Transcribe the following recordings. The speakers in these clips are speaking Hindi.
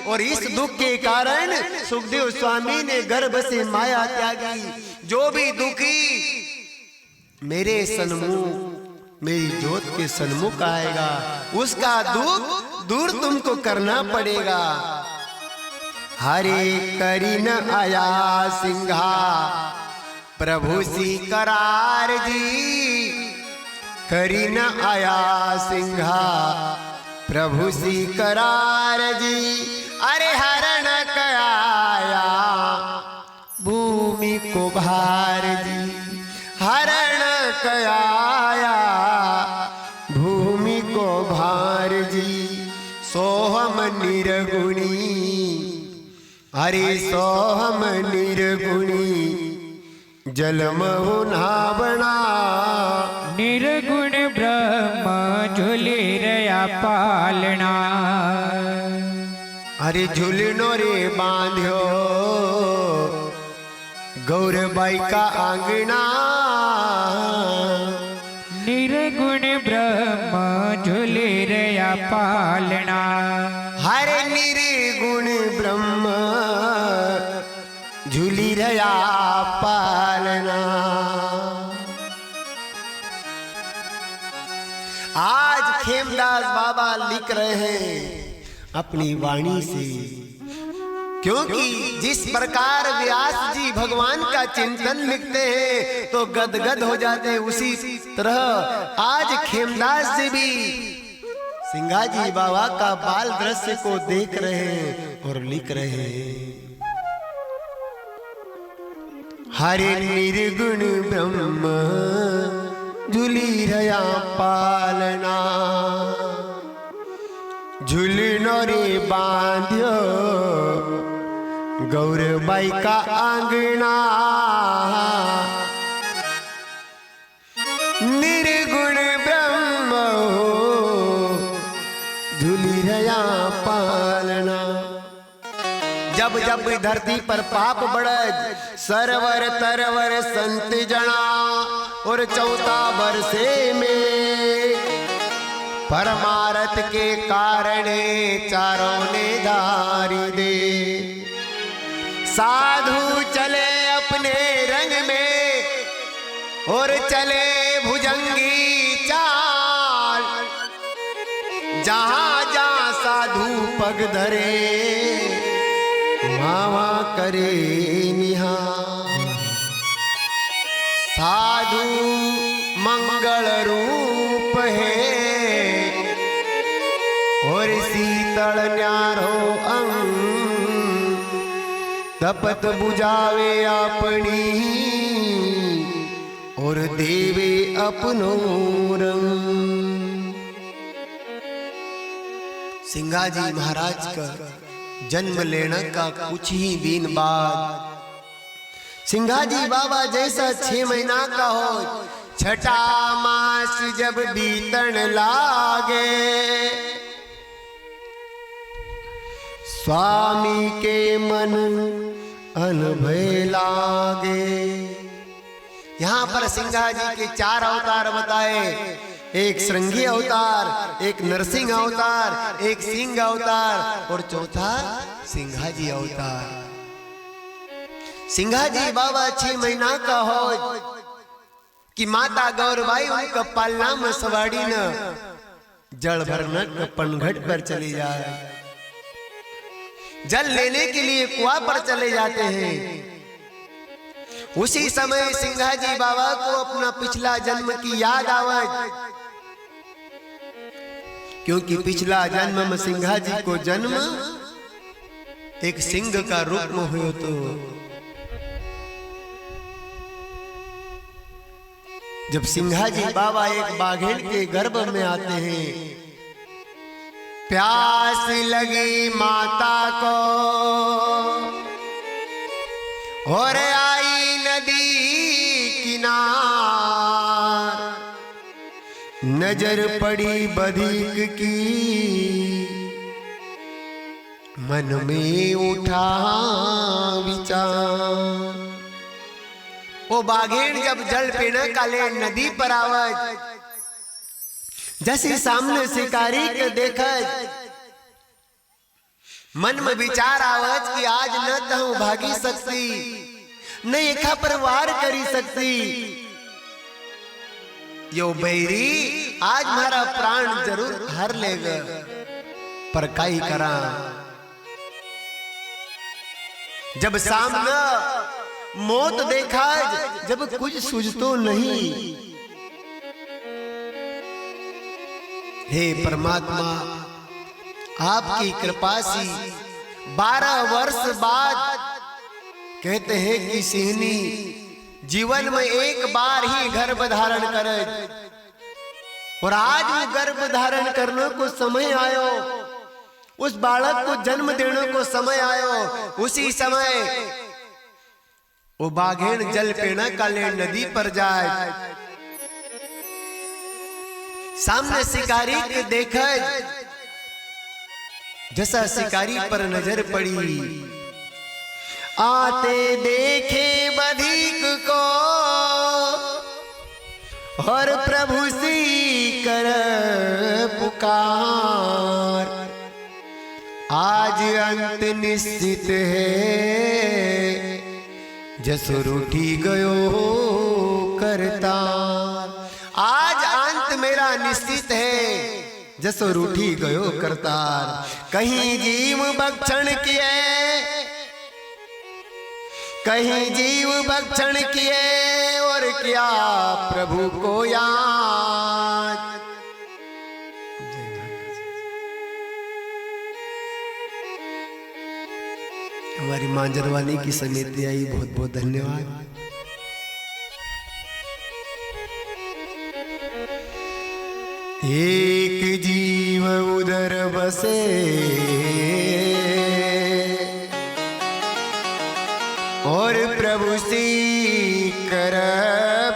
और इस दुख के कारण सुखदेव स्वामी ने गर्भ से माया त्यागी। जो भी दुखी मेरे सन्मुख मेरी ज्योत के सन्मुख आएगा उसका दुख दूर तुमको करना पड़ेगा। हरे करी न आया सिंहा प्रभु सी करार जी, करी न आया सिंहा प्रभु सी करार जी। अरे हरण कयाया भूमि को भार जी, हरण कयाया भूमि को भार जी। सोहम निर्गुणी, अरे सोहम निर्गुणी जलमहु नावना। निर्गुण ब्रह्म झूले रया पालना, अरे झूलनो रे बांध्यो गौरबाई का आंगना। निर्गुण ब्रह्म झूले रया पालना, हरे निर्गुण ब्रह्म झूली रया पालना। आज खेमदास बाबा लिख रहे हैं अपनी वाणी से, क्योंकि जिस प्रकार व्यास जी भगवान का चिंतन लिखते हैं तो गदगद हो जाते हैं, उसी तरह आज खेमदास जी भी सिंघा जी बाबा का बाल दृश्य को देख रहे हैं और लिख रहे हैं। हरे निर्गुण ब्रह्म झूली रया पालना, झूलनो रे बांध्यो गौरबाई का आंगना। निर्गुण ब्रह्म झूली रया पालना। जब जब धरती पर पाप बढ़त सरवर तरवर संत जना, और 14 वर्षे में परमारथ के कारण चारों ने धारी दे। साधु चले अपने रंग में और चले भुजंगी चाल, जहां जहां साधु पग धरे मावा करे निहार। साधु मंगल रूप है और शीतल न्यारो अंग, तपत बुझावे अपनी और देवे अपनो रंग। सिंघा जी महाराज का जन्म लेने का कुछ ही दिन बाद सिंघा जी बाबा जैसा 6 महीना का हो, छठा मास जब बीतन लागे, स्वामी के मन अनभय लागे। यहाँ पर सिंघा जी के 4 अवतार बताए, एक श्रृंगी अवतार, एक नरसिंह अवतार, एक सिंह अवतार और चौथा सिंघा जी अवतार। सिंघा जी बाबा 6 महीना का हो कि माता गौरबाई उनका पालना में सवाड़ी न जल भरना पनघट पर चली जाए, जल लेने के लिए कुआं पर चले जाते हैं। उसी समय सिंघा जी बाबा को अपना पिछला जन्म की याद आवे, क्योंकि पिछला जन्म में सिंघा जी को जन्म एक सिंह का रूप में हुआ। तो जब सिंघा जी बाबा एक बाघेड़ के गर्भ में आते हैं, प्यास लगी माता को और आई नदी किनार, नजर पड़ी बधिक की मन में उठा विचार। वो बाघेड़ जब जल पीने का ले नदी पर आवत, जैसे सामने शिकारी के देखत मन में विचार आवत कि आज न तो भागी सकती, न एका परवार करी सकती। यो बैरी आज मारा प्राण जरूर हर लेगा, पर काई करा। जब सामने मौत देखा, जब कुछ सूझतो नहीं। हे परमात्मा, आपकी कृपा से 12 वर्ष बाद कहते हैं कि सिहनी जीवन में एक बार ही गर्भ धारण करे, और आज वो गर्भ धारण करने को समय आयो, उस बालक को जन्म देने को समय आयो। उसी समय वो बाघेड़ जल पीना काले नदी पर जाए। सामने शिकारी के देखा, जैसा शिकारी पर नजर पड़ी, आते देखे बधिक को और प्रभु सी कर पुकार। आज अंत निश्चित है, जसो रूठी गयो करतार। आज अंत मेरा निश्चित है, जसो रूठी गयो करतार। कहीं जीव भक्षण किए, कहीं जीव भक्षण किए, और क्या प्रभु को याद। हमारी मांजरवानी की समिति आई, बहुत बहुत धन्यवाद। एक जीव उदर बसे, और प्रभु सी कर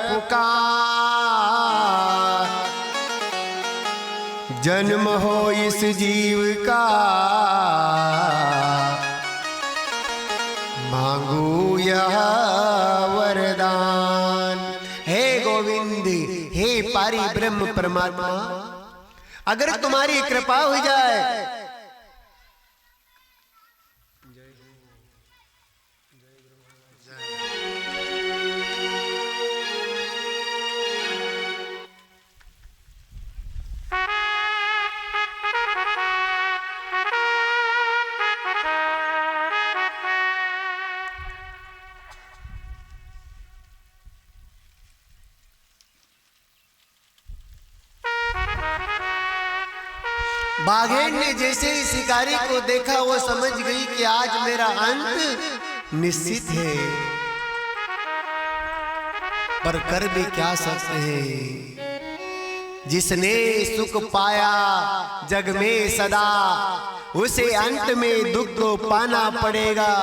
पुकार। जन्म हो इस जीव का, मांगू यह वरदान। हे गोविंद, हे पारी ब्रह्म परमात्मा, अगर तुम्हारी कृपा हो जाए, बाघेड़ ने जैसे ही शिकारी को देखा, वो समझ गई कि आज मेरा अंत निश्चित है। पर कर भी क्या सकते हैं, जिसने सुख पाया जग में सदा, उसे अंत में दुख तो पाना पड़ेगा।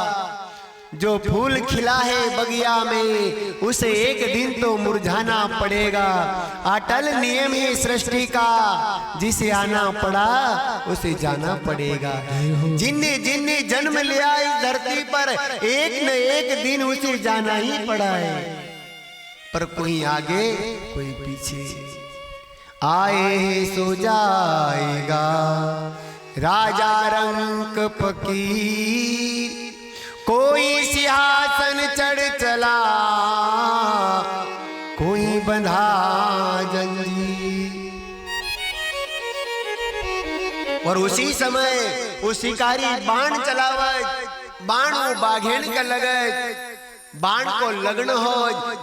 जो फूल खिला है बगिया में, उसे एक दिन तो मुरझाना पड़ेगा। अटल नियम है सृष्टि का, जिसे आना पड़ा उसे जाना पड़ेगा। जिन्ने जिन्ने जन्म लिया इस धरती पर, एक न एक दिन उसे जाना ही पड़ा है। पर कोई आगे कोई पीछे, आए सो जाएगा राजा रंक फकीर। कोई सिंहासन चढ़ चला, कोई बंधा जंजीर। और उसी समय वो शिकारी बाण चलावत, बाण वो बाघेड़ का लगत, बाण को लगन हो।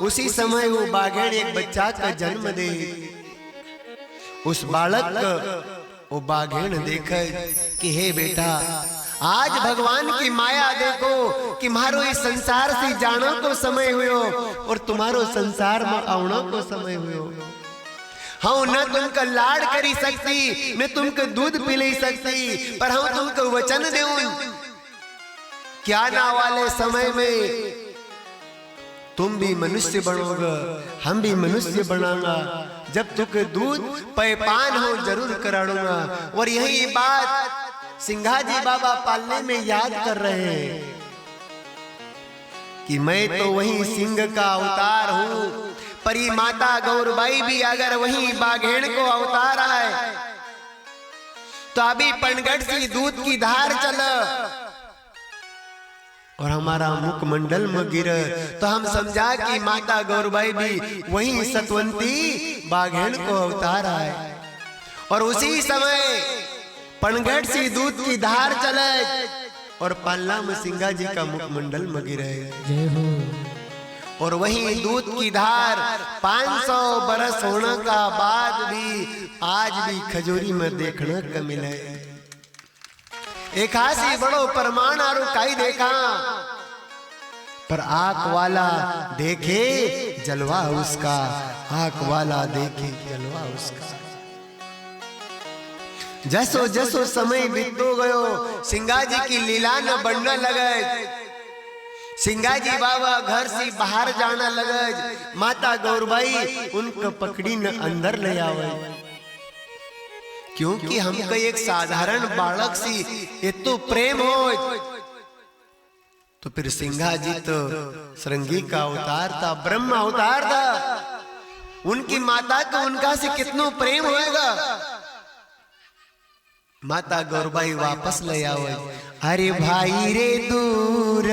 उसी समय वो बाघेड़ एक बच्चा का जन्म दे। उस बालक वो बाघेड़ देखे कि हे बेटा, आज भगवान की माया देखो कि मारो इस संसार से जानो को समय हुयो, और तुम्हारो संसार में आवनो को समय हुयो। हाँ, न तुमको लाड करी सकती, न तुमको दूध पिलाई सकती, पर हाँ तुमको वचन देऊं कि आने वाले समय में तुम भी मनुष्य बनोगे, हम भी मनुष्य बनाऊंगा। जब तुमको दूध पैपान हो जरूर कराऊंगा। और यही बात सिंघाजी बाबा पालने में याद कर रहे हैं कि मैं तो वही सिंह का अवतार हूँ, पर ये माता गौरबाई भी अगर वही बाघेड़ को अवतार है, तो अभी पनघट से दूध की धार चल और हमारा मुखमंडल में गिर, तो हम समझा कि माता गौरबाई भी वही सतवंती बाघेन को अवतार आए। और उसी समय पनघट से दूध की धार चले और पल्ला में सिंगा जी का मुखमंडल में गिरे। जय हो। और वही दूध की धार 500 बरस होने का बाद भी आज भी खजूरी में देखने को मिले। एक हासी बड़ो प्रमाण आरो काई देखा, पर आंख वाला देखे जलवा उसका, आंख वाला देखे जलवा उसका। जसो जसो समय बीतो गयो, सिंगा जी की लीला न बढ़ने लगे। सिंगा जी बाबा घर से बाहर जाना लगे, माता गौरबाई उनको पकड़ी न अंदर ले आवे। क्योंकि हमको एक साधारण बालक सी ये तो प्रेम हो, तो फिर सिंगा जी तो श्रृंगी का अवतार था, ब्रह्म अवतार था। उनकी माता को उनका से कितना प्रेम होएगा। माता गौरबाई वापस ले आवे। अरे भाई रे दूर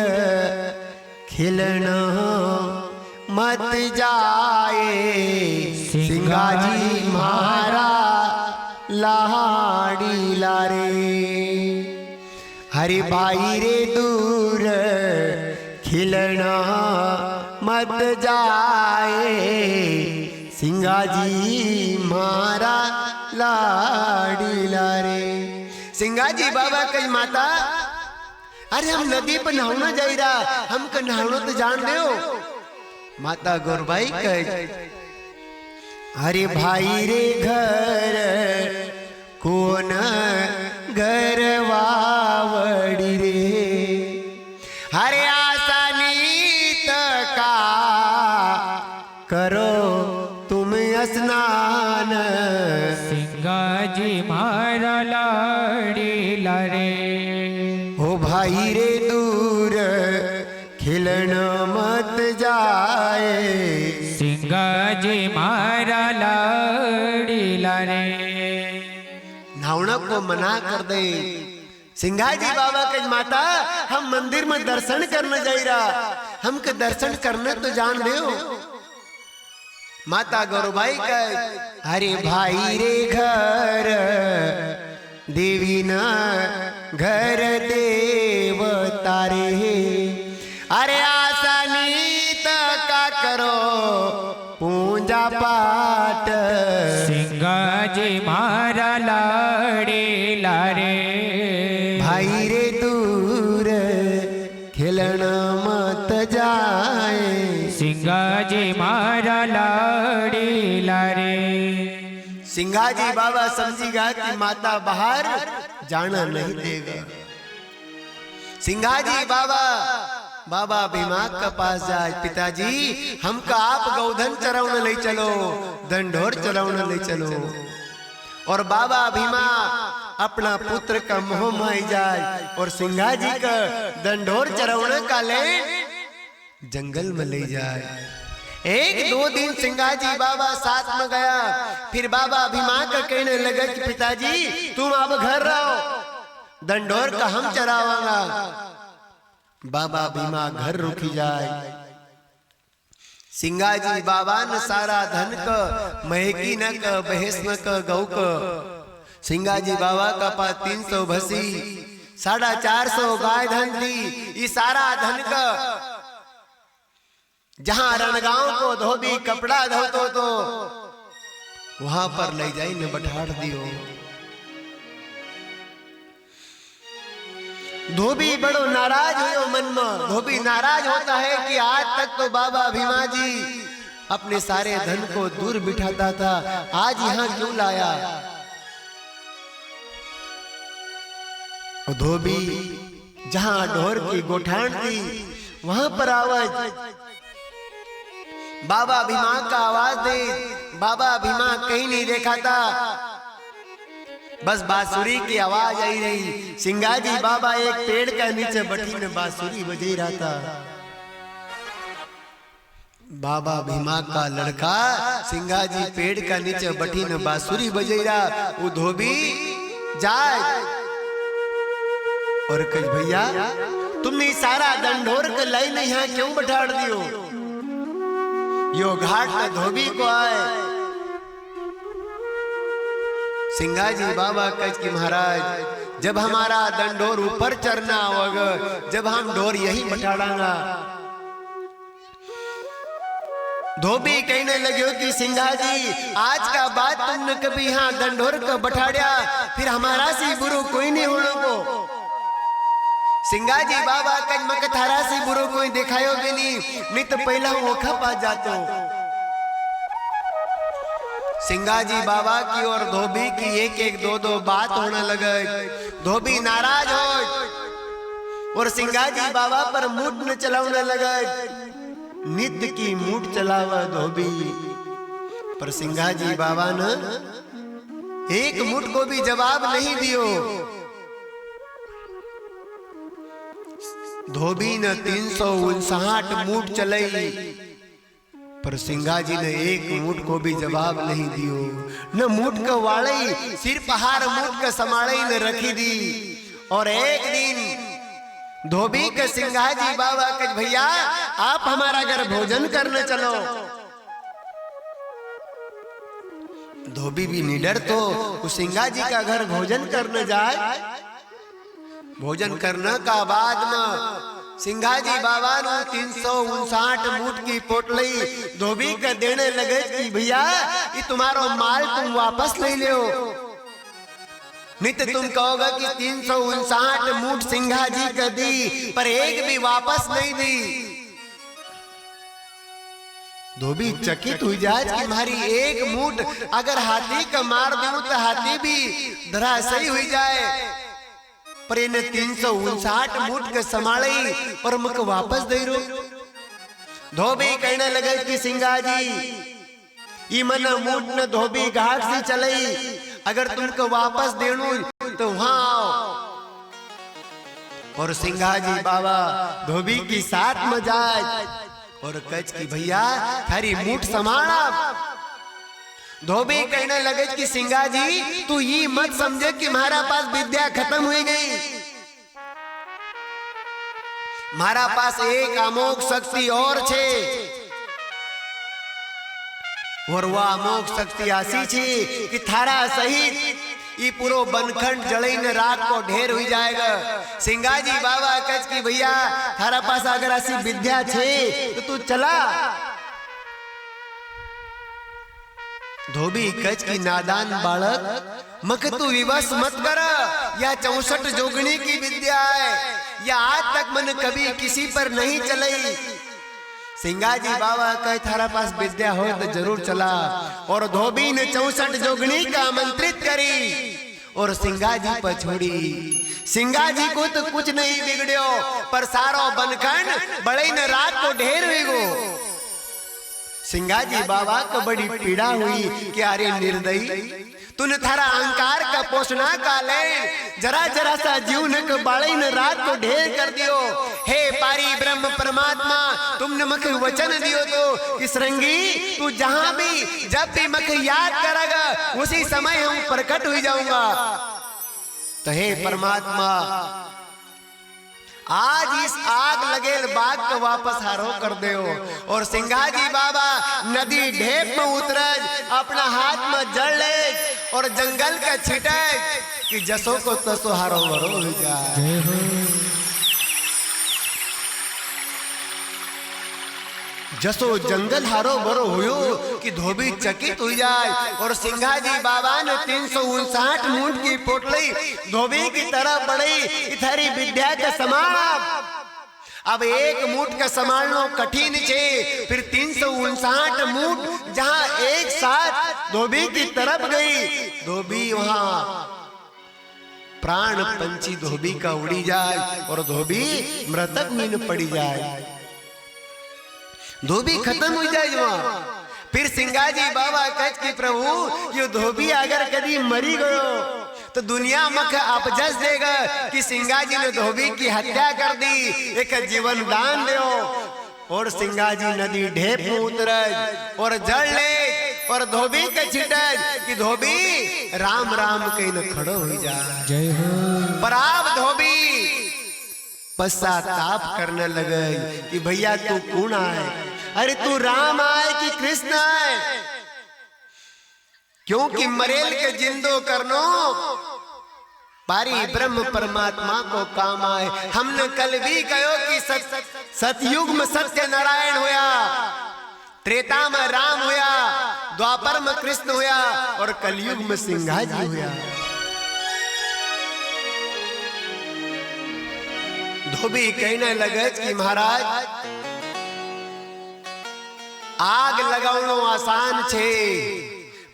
खिलना मत जाए, सिंगा जी मारा लाड़ी लारे। हरे भाई रे दूर खिलना मत जाए, सिंगा जी मारा लाड़ी लारे। सिंगा जी बाबा कई माता, अरे हम नदी पर नहाना जा रहा, हमको नहाना तो जान दो। माता गौरबाई कहे, अरे भाई रे घर कौन घर वावड़ी रे, हरे आसानी का करो तुम स्नान, सिंगा जी मारा लाड़ी लारे। ओ भाई रे दूर खिलना मत जाए, सिंगा जी मारा लाड़ी लारे। नहावना को मना कर दे। सिंगा जी बाबा के माता, हम मंदिर में दर्शन करने जा रहा, हमके दर्शन करने तो जान दो। माता गौरबाई कहे, अरे भाई रे घर देवी ना घर देव तारे, अरे आसानी का करो पूजा पाठ, सिंगा जी मारा लाड़ी लारे। भाई रे दूर खिलना मत जाए, सिंगा जी मारा लाड़ी लारे। सिंगा जी बाबा समझेगा कि माता बाहर जाना नहीं देगा। सिंगा जी बाबा भीमा के पास जाए, पिताजी हमका आप गौधन चरावने ले चलो, दंडोर चरावने ले चलो। और बाबा भीमा अपना पुत्र का मोह में जाए और सिंगा जी का दंडोर चरावने का ले जंगल में ले जाए। 1-2 दिन सिंगा जी बाबा साथ में गया, फिर बाबा भीमा का कहने लगा कि पिताजी तुम अब घर रहो, दंडोर का हम चरावांगा। बाबा भीमा घर रुकी जाए। सिंगा जी बाबा न सारा धन का महकी न का बहेस न का गौ का, सिंगा जी बाबा का पास 300 भसी 450 गाय धन थी। ये सारा धन का जहां रणगांव को धोबी कपड़ा धोतो तो वहां पर ले जाई न बैठाड़ दियो। धोबी बड़ो नाराज हो मन में। धोबी नाराज होता है कि आज तक तो बाबा भीमा जी अपने सारे धन को दूर बिठाता था, आज यहाँ क्यों लाया। धोबी जहां ढोर की गोठान थी वहां पर आवाज, बाबा भीमा का आवाज दे। बाबा भीमा कहीं नहीं देखा था, बस बांसुरी की आवाज आई रही। सिंगा जी बाबा एक पेड़ के नीचे बैठी में बांसुरी बजे रहा था। बाबा भीमा का लड़का सिंगा जी पेड़ का नीचे बैठी में बांसुरी बजे रहा। वो धोबी जाए और कह भैया तुमने सारा दंडोर के लाइन यहाँ क्यों बैठाड़ दियो? यो घाट में धोबी को आए। सिंगाजी बाबा कच की महाराज जब हमारा दंडोर ऊपर चढ़ना होगा, जब हम डोर यही बैठाड़ांगा। धोबी कहने लगे कि सिंगाजी आज का बात तुमने कभी यहाँ दंडोर को बैठाड़िया, फिर हमारा सी बुरो कोई नहीं होने को। सिंगाजी बाबा कच मक थारा सी बुरो कोई दिखायो भी नहीं तो पहला वो खपा जाते हो। सिंगाजी बाबा की और धोबी की एक एक दो दो बात होने लगे। धोबी नाराज हो और सिंगाजी बाबा पर मूठ न चलाने लगे। नित्य की मूठ चलावा धोबी पर सिंगाजी बाबा ने एक मूठ को भी जवाब नहीं दियो। धोबी ने 359 मूठ चलाई पर सिंगाजी ने एक मूठ को भी जवाब नहीं दियो। न मूठ का वाड़ी सिर्फ हार मूठ का समाड़ी ने रखी दी। और एक दिन धोबी के सिंगाजी बाबा कह भैया आप हमारा घर भोजन करने चलो। धोबी भी निडर तो उस सिंगाजी का घर भोजन करने जाए। भोजन करने का बाद में सिंगाजी बाबा ने 359 मूठ की पोटली धोबी का देने लगे कि भैया ये तुम्हारा माल तुम वापस ले लो। नहीं तो तुम कहोगे कि 359 मूठ सिंगाजी का दी पर एक भी वापस नहीं दी। धोबी चकित हुई जाए कि हमारी एक मूठ अगर हाथी का मार दूं तो हाथी भी धराशायी हुई जाए, पर इन्हें 359 मूठ के समाड़ी और मुख वापस दे रो। धोबी कहने लगे कि सिंगाजी ई मन मूठ ने धोबी घाट से चलाई, अगर तुमको वापस देनू तो वहां आओ। और सिंगाजी बाबा धोबी की साथ में जाए और कच की भैया थारी मूठ समाड़ा। धोबी कहने लगे कि सिंगाजी तू ये मत समझे कि हमारा पास विद्या खत्म हो गई। हमारा पास एक अमोघ शक्ति और छे और वह अमोघ शक्ति ऐसी छे कि थारा सहित ये पूरा बनखंड जड़ई ने रात को ढेर हो जाएगा। सिंगाजी बाबा कच की भैया थारा पास अगर ऐसी विद्या छे तो तू चला। धोबी कच की नादान बालक मक तू विवश मत कर, यह 64 जोगनी की विद्या है, यह आज तक मन कभी किसी पर नहीं चलाई। सिंगाजी बाबा कहे थारा पास विद्या हो तो जरूर चला। और धोबी ने 64 जोगनी का आमंत्रित करी और सिंगाजी पर छोड़ी। सिंगाजी को तो कुछ नहीं बिगड़ो पर सारो बनखंड बड़े न रात को ढेर हुई गो। सिंगाजी बाबा को बड़ी पीड़ा हुई कि अरे निर्दयी तूने थारा अहंकार का पोषणा का ले जरा जरा सा जीवन के बाड़े ने रात को ढेर कर दियो। हे पारी ब्रह्म परमात्मा तुमने मख वचन दियो तो कि श्रृंगी तू जहां भी जब भी मख याद करेगा उसी समय हम प्रकट हो जाऊंगा। तो हे परमात्मा आज इस आग लगेल बाग को वापस हारो कर दे। और सिंगाजी बाबा नदी ढेप में उतरे अपना हाथ में जड़ ले और जंगल का छिटे कि जसो को तसो हारो वरो हो जाए। जसो जंगल हारो बरो हुयो कि धोबी चकित हो जाए। और सिंगाजी बाबा ने 359 मूठ की पोटली धोबी की तरह बढ़ी इथरी विद्या का समान। अब एक मूठ का संभालना कठिन छे, फिर 359 मूठ जहां एक साथ धोबी की तरफ गई। धोबी वहां प्राण पंछी धोबी का उड़ी जाए और धोबी मृतक मीन पड़ी जाए। धोबी खत्म हो जाए वहां। फिर सिंगाजी बाबा कहत कि प्रभु ये धोबी अगर कभी मरी गयो तो दुनिया मख अपजस देगा कि सिंगाजी ने धोबी की हत्या कर दी, एक जीवन दान दो। और सिंगाजी नदी ढेप में उतरे और जड़ ले और धोबी के छिटक कि धोबी राम राम कहीं न खड़ो हो जा। जय हो। पर आप धोबी पश्चाताप करने लगे कि भैया तू कौन आए, अरे तू राम आए कि कृष्ण आए, क्योंकि मरेल के जिंदो करनो पारी ब्रह्म परमात्मा को काम आए। हमने कल भी कहो कि सतयुग में सत्य नारायण होया, त्रेता में राम होया, द्वापर में कृष्ण होया और कलयुग में सिंघा जी होया। धोबी कहने लगे कि महाराज आग लगावनो आसान छे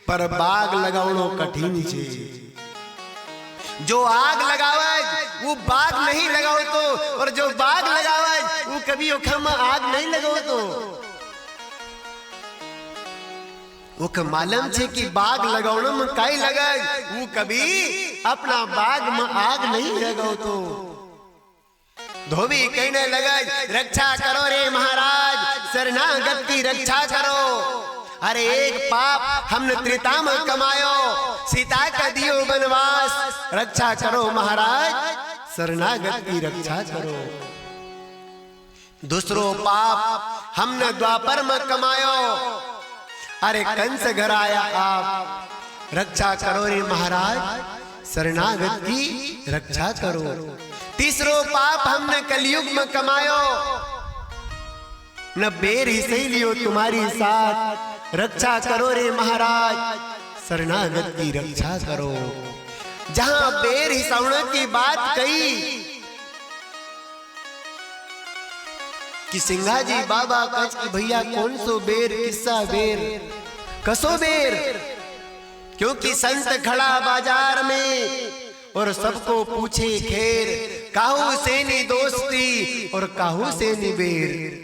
पर बाग लगावनो कठिन छे। जो आग लगावे वो बाग नहीं लगाओ तो, और जो बाग लगावे वो कभी ओखम आग नहीं लगाओ तो। वो मालूम छे कि बाग लगावनो में काई लगे, वो कभी अपना बाग में आग नहीं लगाओ तो। धोबी कहने लगे रक्षा करो रे महाराज, शरणागत की रक्षा करो। अरे एक पाप हमने त्रेता में कमायो, सीता का दियो वनवास, रक्षा करो महाराज, शरणागत की रक्षा करो। दूसरो पाप हमने द्वापर में कमायो, अरे कंस घर आया आप, रक्षा करो रे महाराज, शरणागत की रक्षा करो। तीसरो पाप हमने कलयुग में कमायो, न बेर ही सही लियो तुम्हारी साथ, रक्षा करो रे महाराज, शरणागत की रक्षा करो। जहां बेर हिसावने की बात कही कि सिंघा जी बाबा कच कि भैया कौन सो बेर, किस्सा बेर, कसो बेर, क्योंकि संत खड़ा बाजार में और सबको पूछे खेर, काहू से नी दोस्ती और काहू से नी बेर।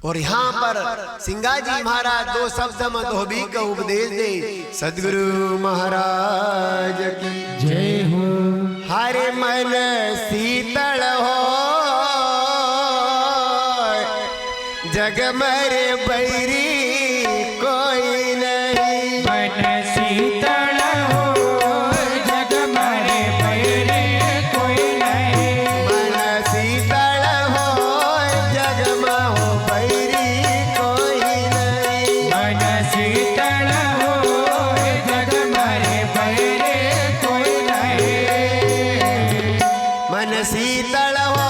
और यहाँ पर सिंघा जी महाराज दो शब्द में धोबी का उपदेश दे। सदगुरु महाराज की जय हो। हरे मन शीतल हो जग मरे बैरी कोई नहीं, मन शीतल हो जग मरे बैरी कोई नहीं, मन शीतल हो जग महो बैरी कोई नहीं, मन शीतल हो जग मरे बैरी कोई नहीं, मन शीतल हो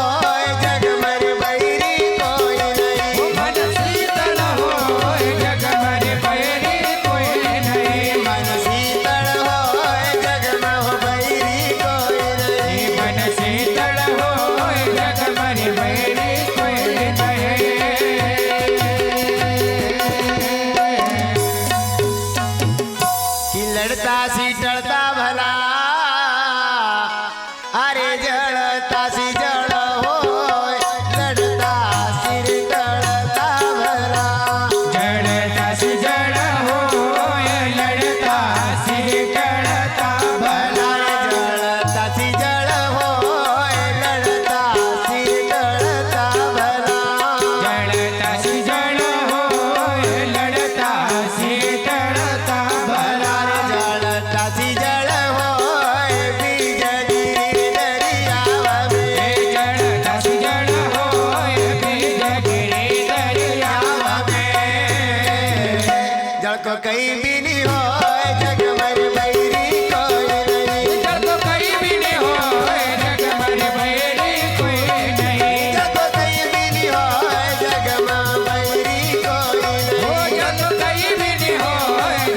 जग मरे बैरी कोई नहीं, मन शीतल हो जग मरे बैरी कोई नहीं, मन शीतल हो जग महो बैरी कोई नहीं, मन शीतल हो जग मरे बैरी कोई नहीं। कि लड़ता सी टलता भला, अरे जड़ता सी जड़ हो, लड़ता सिर टलता भला, जड़ता से जड़ हो लड़ता सिर टड़ता भला, जड़ता सी जड़ हो, लड़ता सिर टलता भला, जड़ता से जड़ हो लड़ता सिर टड़ता भला, जड़ता सी जड़ हो बीज गिरी दरियावा में, जड़ता से जड़ हो बीज गिरी दरियावा में, जड़ को कहीं भी नहीं हो जग मर बैरी कोई नहीं, जड़ को कहीं भी नहीं हो जग मर बैरी कोई नहीं, जड़ को कहीं भी नहीं हो जग में बैरी कोई ओ नहीं, जड़ को कहीं भी नहीं हो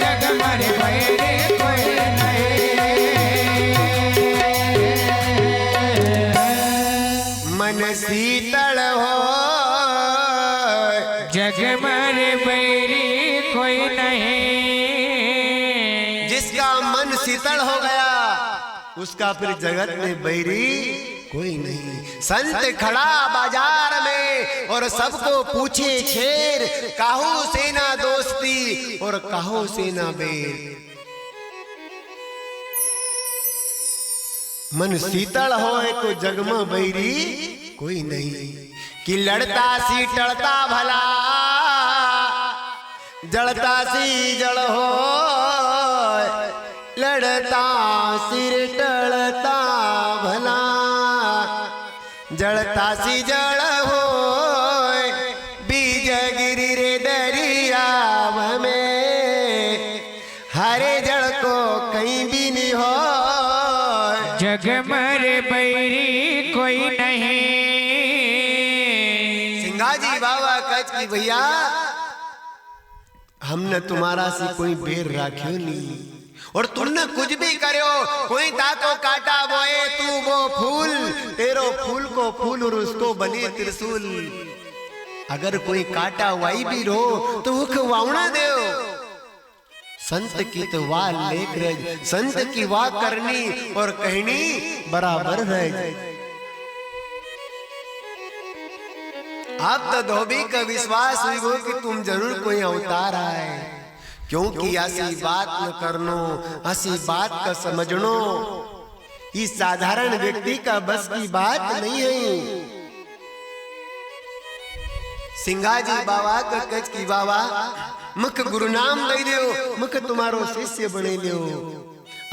जग मर बैरी कोई नहीं, मन शीतल हो जग मर बैरी कोई नहीं, जिसका मन शीतल हो गया उसका फिर जगत में बैरी कोई नहीं। संत खड़ा बाजार में और सबको पूछे खेर, काहू सेना दोस्ती और काहू सेना बेर। मन शीतल हो तो जग में बैरी कोई नहीं, कि लड़ता सी टड़ता भला, जड़ता सी जड़ हो लड़ता सिर टलता भला जड़ता सी जड़ हो बीज गिरी रे दरिया में हरे जड़ को कहीं भी नहीं हो जग मर बैरी कोई नहीं। सिंगाजी बाबा कच की भैया हमने तुम्हारा से कोई बेर राख्यो नहीं और तुमने कुछ भी करो कोई ताको काटा बोए तू वो फूल तेरो फूल को फूल और उसको बने त्रिशूल अगर कोई काटा वाई भी रो तो वो खवावना दे संत की तो वाह लेख रह संत की वाह करनी और कहनी बराबर रह। अब तो धोबी का विश्वास हुई हो कि तुम जरूर कोई अवतार आए क्योंकि ऐसी बात न करनो ऐसी बात का समझनो इस साधारण व्यक्ति का बस की बात नहीं है। सिंगाजी बाबा का कच की बाबा मुख गुरु नाम दे दो मुख तुम्हारो शिष्य बने लियो।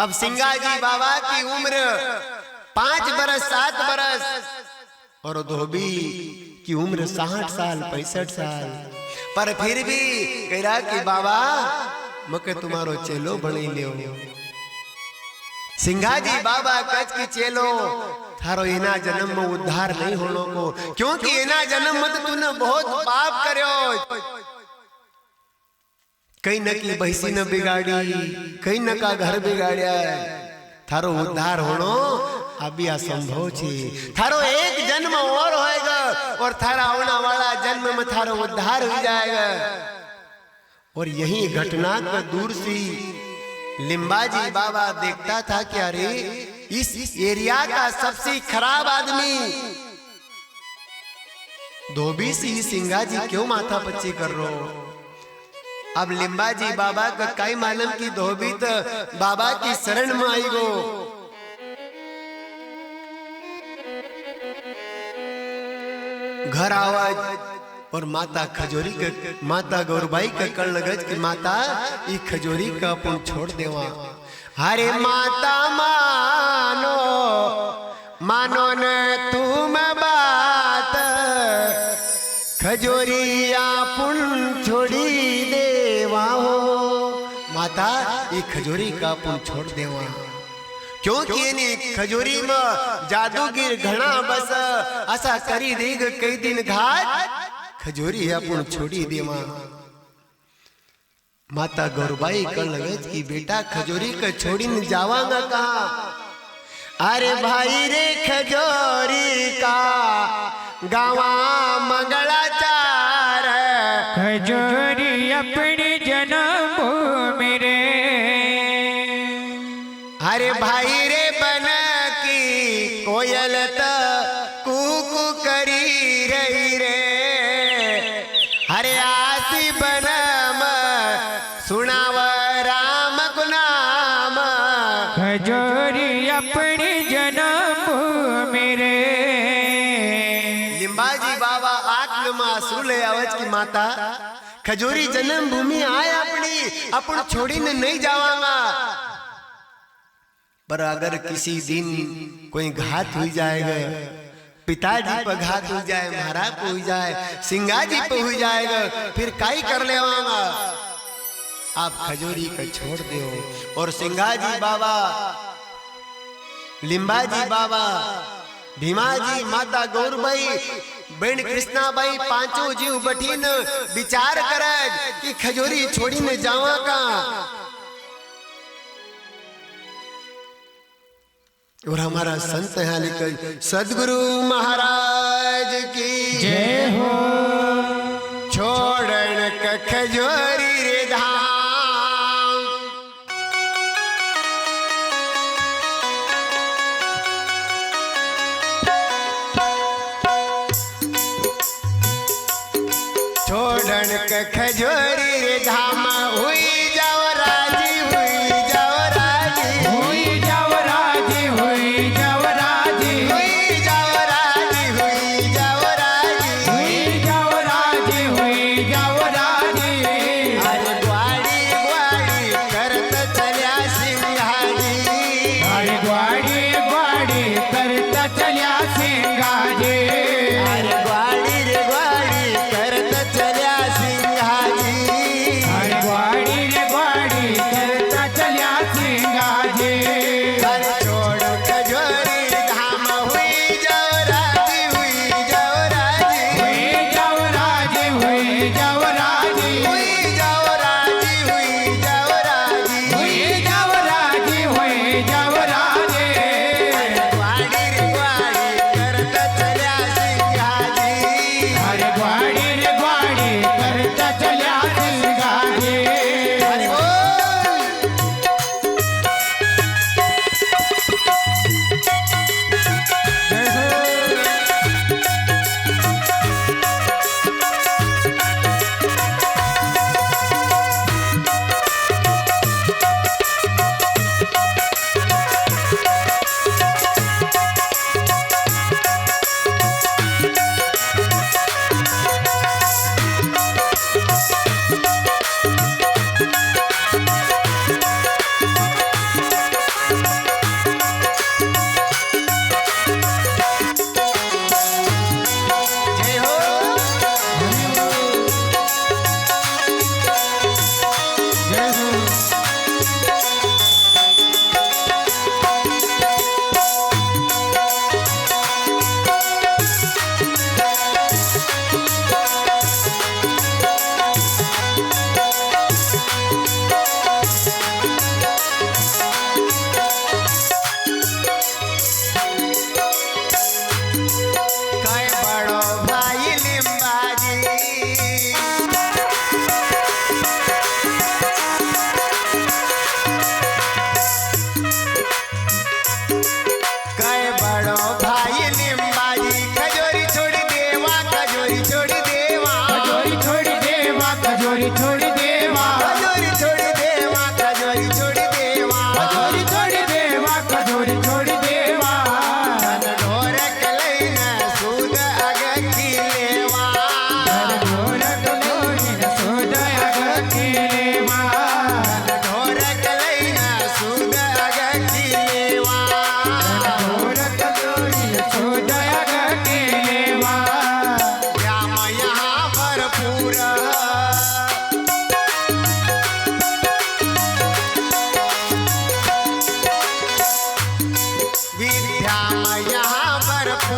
अब सिंगाजी बाबा की उम्र 5 बरस 7 बरस और धोबी की उम्र 60 साल 65 साल पर फिर भी कह रहा कि बाबा मके तुम्हारो चेलो बने लियो। सिंगाजी बाबा कच की चेलो थारो इना जन्म में उद्धार नहीं होनो को क्योंकि इना जन्म में तूने बहुत पाप करो कहीं न की भैंसी न बिगाड़ी कहीं न का घर बिगाड़िया थारो उद्धार होनो अभी असंभव छे थारो एक जन्म और होएगा और थारा आने वाला जन्म में थारो उद्धार हो जाएगा। और यही घटना का दूर से लिंबाजी बाबा देखता था कि अरे इस एरिया का सबसे खराब आदमी धोबी से सिंगाजी क्यों माथा पच्ची कर रहे हो। अब लिंबाजी बाबा का कई मालूम की धोबी तो बाबा की शरण में आई गो घर आवाज और माता खजूरी के माता गौरबाई का कर लगज की माता ये खजूरी का अपन छोड़ देवा। हरे माता मानो मानो न तुम बात खजूरी अपन छोड़ी देवा हो माता ये खजूरी का अपन छोड़ देवा क्योंकि खजूरी में जादूगिर घना बस ऐसा करी देग कई दिन घाट खजूरी अपन छोड़ी देवा। माता गौरबाई कर लगे कि बेटा खजूरी का छोड़ी न जावांगा कहा। अरे भाई रे खजूरी का गावा मंगलाचार खजूरी अपनी जन्म मेरे अरे भाई रे बन की कोयल तो कूकू करी रही रे हरे आसी बनम सुनाव राम गुनाम खजूरी अपनी जन्म मेरे। लिंबाजी बाबा आत्म में आंसू ले आवज की माता खजूरी जन्म भूमि आए अपनी अपन छोड़ी ने नहीं जावांगा पर अगर किसी दिन कोई घात हो जाएगा पिताजी पर घात हो जाए महाराज पे हो जाए सिंगाजी पे हो जाएगा फिर काई कर लेवांगा आप खजूरी को छोड़ दो। और सिंगाजी बाबा लिंबाजी बाबा भीमाजी माता गौरबाई बहन कृष्णाबाई पांचों जीव बठीन विचार करे कि खजूरी छोड़ी ने जावा का। और हमारा संत यहाँ लिखा सदगुरु महाराज की जय हो छोड़न का खजूरी रे धाम छोड़न का खजूरी रे धाम हुई जाओ राजी हुई जाओ राजी हुई जाओ राजी हुई जाओ राजी हुई जाओ राजी हुई जाओ राजी हुई जाओ राजी हुई जाओ राजी अरे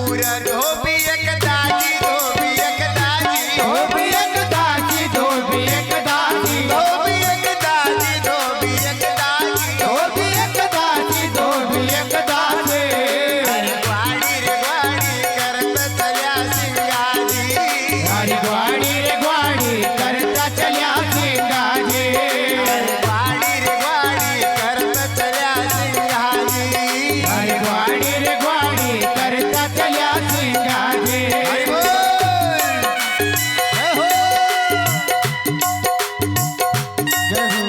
पूर धोबी एक दाजी धोबी एक दाजी धोबी एक दासी धोबी एक दासी धोबी एक दाजी धोबी एक दाजी धोबी एक दासी धोबी एक दासी ग्वाडी रे ग्वाडी करत चल्या सिंगाजी गाडी ग्वाडी रे ग्वाडी करता चल्या सिंगाजी ग्वाडी रे ग्वाडी करत चल्या सिंगाजी गाडी ग्वाडी रे ग्वाडी करता चल्या सिंगाजी हरी बोल जय हो जय हो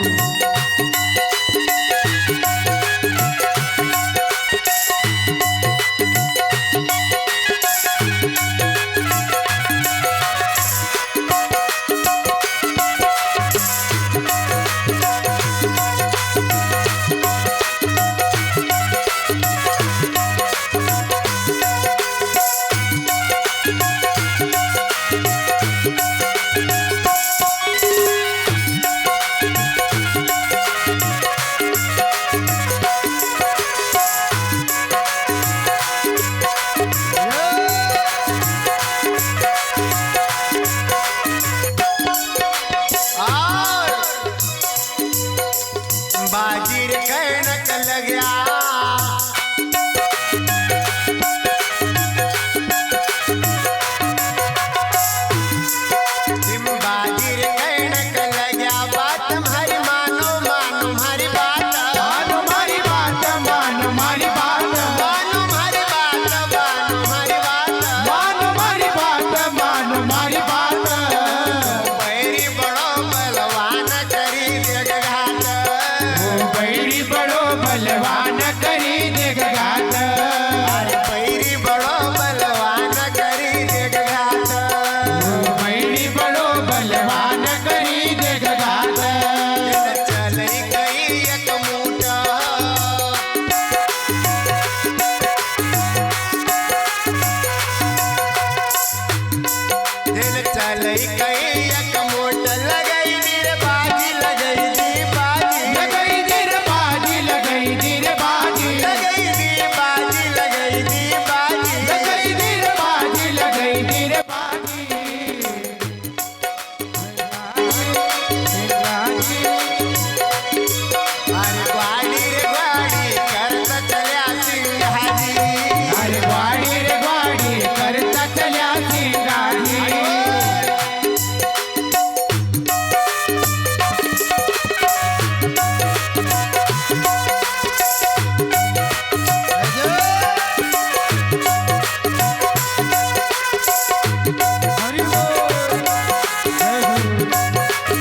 और बाजीर कहनक लग्या बाजीर कहनक लग्या बात हमारी मानो मानो हमारी बात मानो मारी बात मानो मारी बात मानो हमारी बात मानो हमारी बात मानो मारी बात मानो मारी बात बैरी बड़ो बलवान करी जगघात बैरी बड़ो बलवान करी देख घात बैरी बड़ो बलवान करी जगघात बैरी बड़ो बलवान करी देख घात चलै गई एक मूठ दिल चलै गई एक मूठ लगई नीर बाजी लगई दी बाजी लगई दिर बाजी लगई दिर बाजी लगई दी बाजी लगई दी बाजी लगई दिर बाजी लगई दिर बाजी अरे ग्वाडी रे ग्वाडी करत चल्या सिंहाजी अरे ग्वाडी रे ग्वाडी करता चल्या सिंगाजी हरि बोल जय हो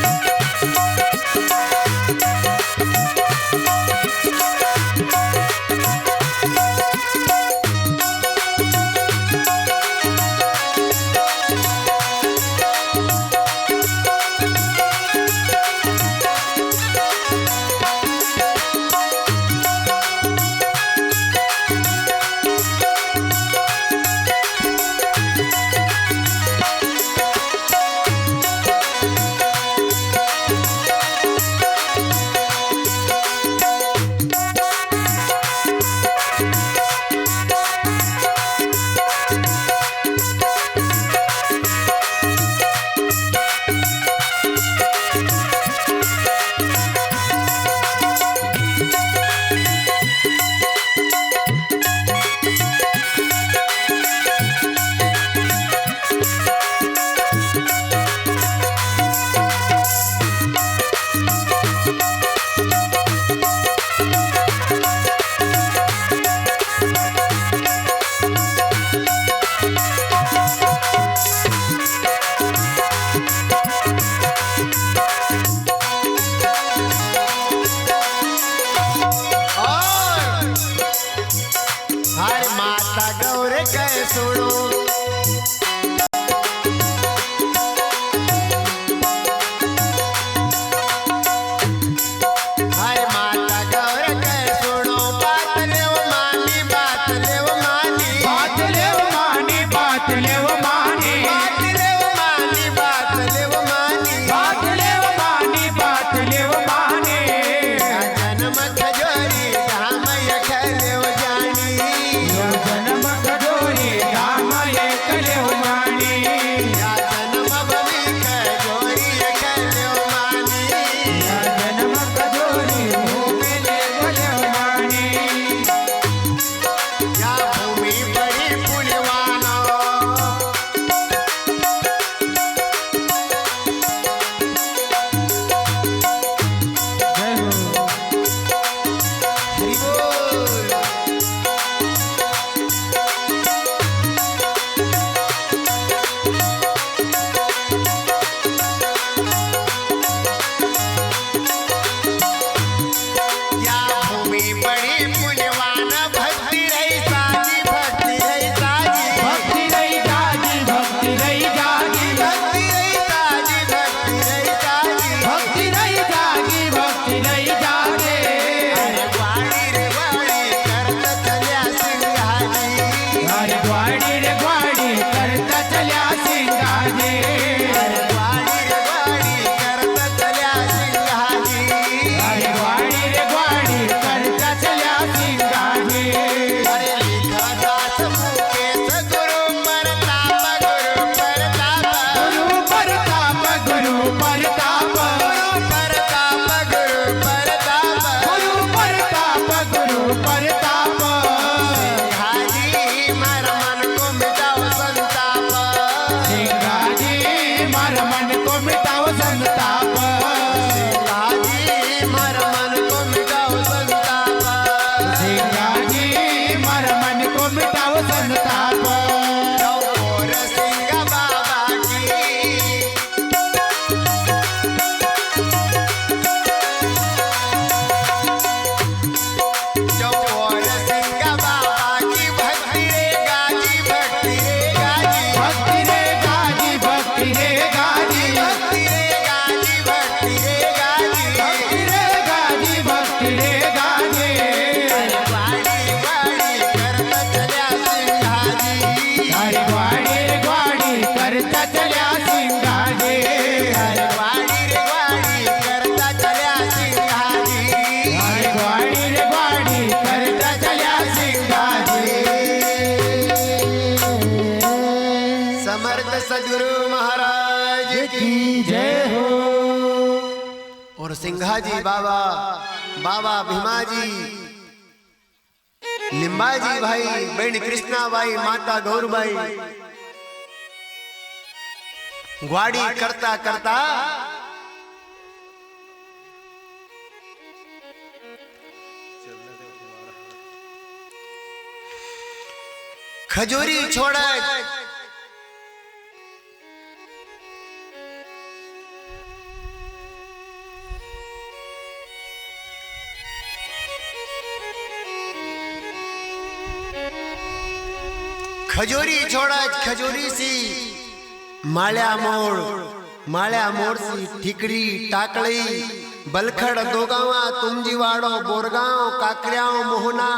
और हर माता गौर कह सुनो हर माता गौर कह सुनो बात ले वो मानी बात ले वो मानी बात ले वो मानी बात ले वो मानी बात ले वो मानी बात ले वो मानी बात ले वो मानी बात ले वो मानी जन्म खजोरी धाम यख ले वो जानी जन्म कजोरी सदगुरु महाराज की जय हो। और सिंघाजी बाबा, बाबा भीमाजी, लिंबाजी भाई, बहन कृष्णाबाई, माता गौरबाई ग्वाड़ी करता करता खजूरी छोड़ा खजूरी छोड़ा खजूरी सी माल्या मोड़ सी ठिकरी टाकड़ी बलखड़ दोगावा तुमजीवाड़ो बोरगांव काकरियाओं मोहना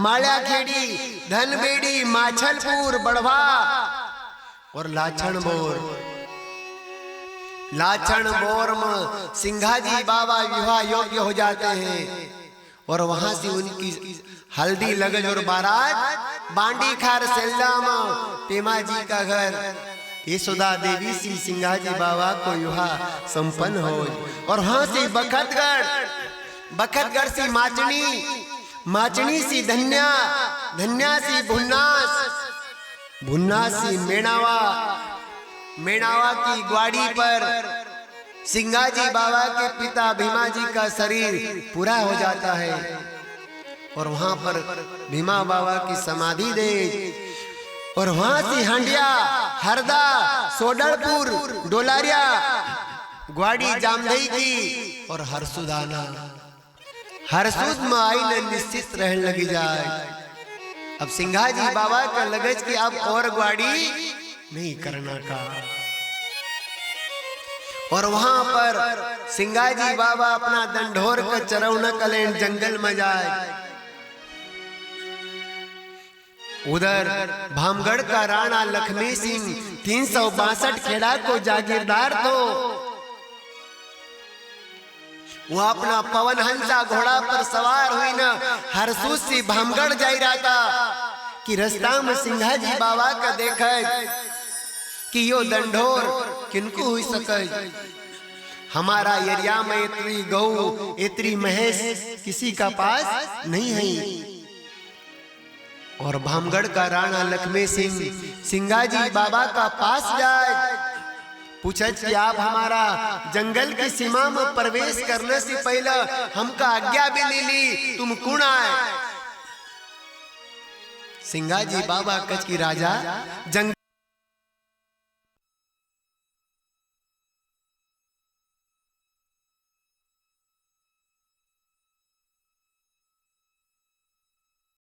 माल्या खेड़ी धनबेड़ी माछलपुर बड़वा और लाछन बोर में सिंघाजी बाबा विवाह योग्य हो जाते हैं और वहां से उनकी हल्दी लगज और बारात बांडी खार सेल्दाम पेमा जी का घर यशोदा देवी सी सिंघाजी बाबा को विवाह संपन्न हो और वहां से बखतगढ़ सी माचनी सी धन्या सी भुन्नास सी मेणावा की ग्वाड़ी पर सिंघाजी बाबा के पिता भीमा जी का शरीर पूरा हो जाता है और वहां पर भीमा बाबा की समाधि दे और वहां से हंडिया हरदा सोडलपुर डोलारिया ग्वाड़ी जामदई की और हरसुदाना हरसुद में आई ने निश्चित रहने लगी जाए। अब सिंघाजी बाबा का लगज कि अब और ग्वाड़ी नहीं करना का और वहां पर सिंघाजी बाबा अपना दंडोर का चरौना कलेन जंगल में जाए। उधर भामगढ़ का राणा लक्ष्मी सिंह 362 खेड़ा को जागीरदार तो वो अपना पवन हंसा घोड़ा पर सवार हुई न हरसूद से भामगढ़ जा रहा था कि रास्ता में सिंघाजी बाबा का देखा कि यो दंडोर किनको हुई सके। हमारा एरिया में इतनी गौ इतनी महेश किसी का पास नहीं है। और भामगढ़ का राणा लक्ष्मी सिंह सिंघाजी बाबा का पास जाए पूछा कि आप हमारा जंगल की सीमा में प्रवेश करने से पहले हमका आज्ञा भी ले ली, तुम कौन आए? सिंघाजी बाबा कच की राजा जंगल